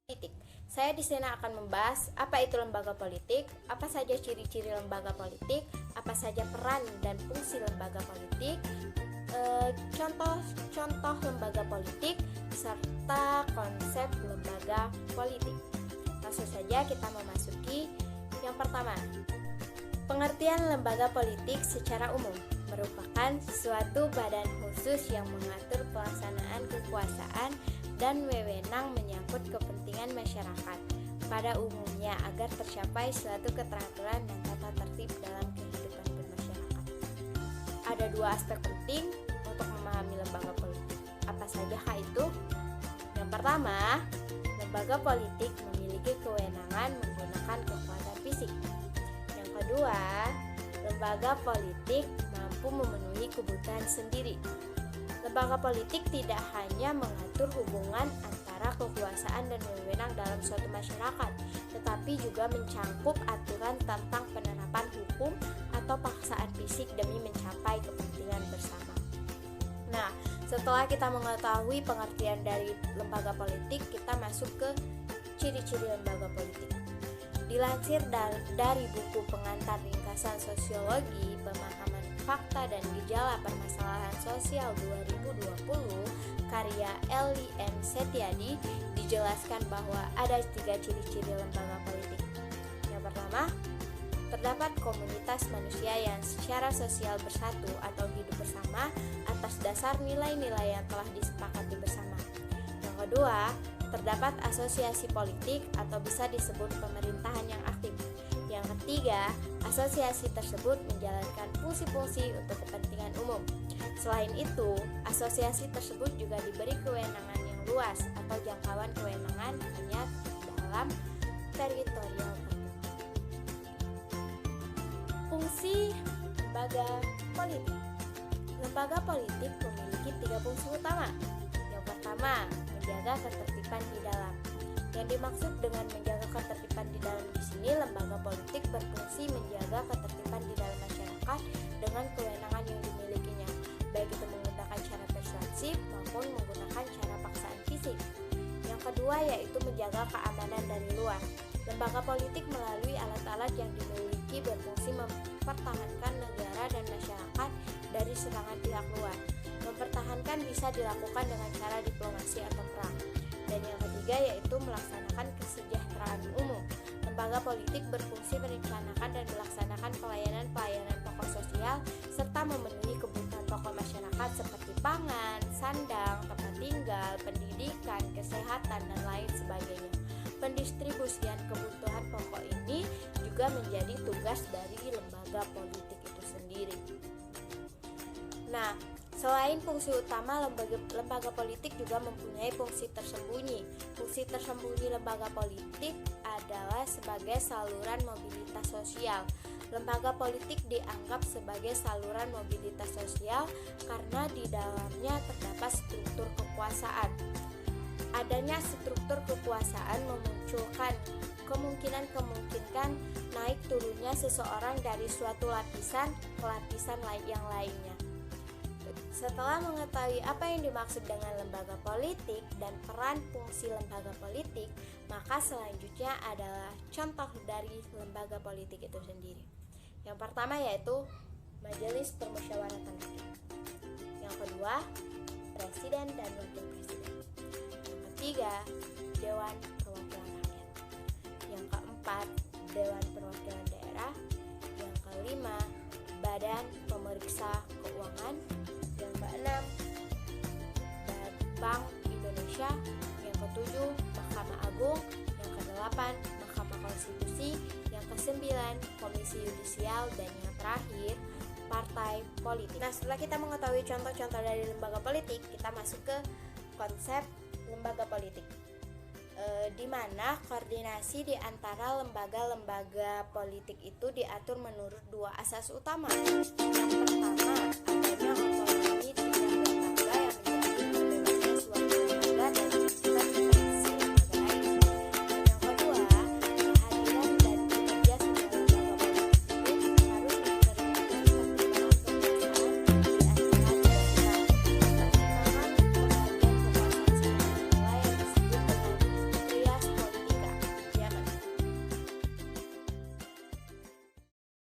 Politik. Saya di sini akan membahas apa itu lembaga politik, apa saja ciri-ciri lembaga politik, apa saja peran dan fungsi lembaga politik, contoh-contoh lembaga politik, serta konsep lembaga politik. Langsung saja kita memasuki yang pertama. Pengertian lembaga politik secara umum merupakan suatu badan khusus yang mengatur pelaksanaan kekuasaan dan wewenang menyangkut kepentingan masyarakat pada umumnya agar tercapai suatu keteraturan dan tata tertib dalam kehidupan bermasyarakat. Ada dua aspek penting untuk memahami lembaga politik. Apa sajakah itu? Yang pertama, lembaga politik memiliki kewenangan menggunakan kekuatan fisik. Yang kedua, lembaga politik mampu memenuhi kebutuhan sendiri. Lembaga politik tidak hanya mengatur hubungan antara kekuasaan dan wewenang dalam suatu masyarakat, tetapi juga mencangkup aturan tentang penerapan hukum atau paksaan fisik demi mencapai kepentingan bersama. Nah, setelah kita mengetahui pengertian dari lembaga politik, kita masuk ke ciri-ciri lembaga politik. Dilansir dari buku pengantar ringkasan sosiologi, pemahaman fakta dan gejala permasalahan sosial 2020 karya Eli M. Setiadi, dijelaskan bahwa ada 3 ciri-ciri lembaga politik. Yang pertama, terdapat komunitas manusia yang secara sosial bersatu atau hidup bersama atas dasar nilai-nilai yang telah disepakati bersama. Yang kedua, terdapat asosiasi politik atau bisa disebut pemerintahan yang aktif. Yang ketiga, asosiasi tersebut menjalankan fungsi-fungsi untuk kepentingan umum. Selain itu, asosiasi tersebut juga diberi kewenangan yang luas atau jangkauan kewenangan hanya dalam teritorial tertentu. Fungsi lembaga politik. Lembaga politik memiliki 3 fungsi utama. Yang pertama, menjaga ketertiban di dalam. Yang dimaksud dengan menjaga ketertiban di dalam di sini, lembaga politik berfungsi menjaga ketertiban di dalam masyarakat dengan kewenangan yang dimilikinya, baik itu menggunakan cara persuasif maupun menggunakan cara paksaan fisik. Yang kedua yaitu menjaga keamanan dari luar. Lembaga politik melalui alat-alat yang dimiliki berfungsi mempertahankan negara dan masyarakat dari serangan pihak luar. Mempertahankan bisa dilakukan dengan cara diplomasi atau perang. Dan yang ketiga yaitu melaksanakan kesejahteraan umum. Lembaga politik berfungsi merencanakan dan melaksanakan pelayanan-pelayanan pokok sosial serta memenuhi kebutuhan pokok masyarakat seperti pangan, sandang, tempat tinggal, pendidikan, kesehatan, dan lain sebagainya. Pendistribusian kebutuhan pokok ini juga menjadi tugas dari lembaga politik itu sendiri. Nah, selain fungsi utama, lembaga politik juga mempunyai fungsi tersembunyi. Fungsi tersembunyi lembaga politik adalah sebagai saluran mobilitas sosial. Lembaga politik dianggap sebagai saluran mobilitas sosial karena di dalamnya terdapat struktur kekuasaan. Adanya struktur kekuasaan memunculkan kemungkinan naik turunnya seseorang dari suatu lapisan ke lapisan yang lainnya. Setelah mengetahui apa yang dimaksud dengan lembaga politik dan peran fungsi lembaga politik, maka selanjutnya adalah contoh dari lembaga politik itu sendiri. Yang pertama yaitu Majelis Permusyawaratan Rakyat. Yang kedua, Presiden dan Wakil Presiden. Yang ketiga, Dewan Perwakilan Rakyat. Yang keempat, Dewan Perwakilan Daerah. Yang kelima, Badan Pemeriksa Keuangan. Yang keenam, Bank Indonesia. Yang ketujuh, Mahkamah Agung. Yang kedelapan, Mahkamah Konstitusi. Yang kesembilan, Komisi Yudisial. Dan yang terakhir, partai politik. Nah, setelah kita mengetahui contoh-contoh dari lembaga politik, kita masuk ke konsep lembaga politik, di mana koordinasi di antara lembaga-lembaga politik itu diatur menurut 2 asas utama. Yang pertama, adanya otonomi tiap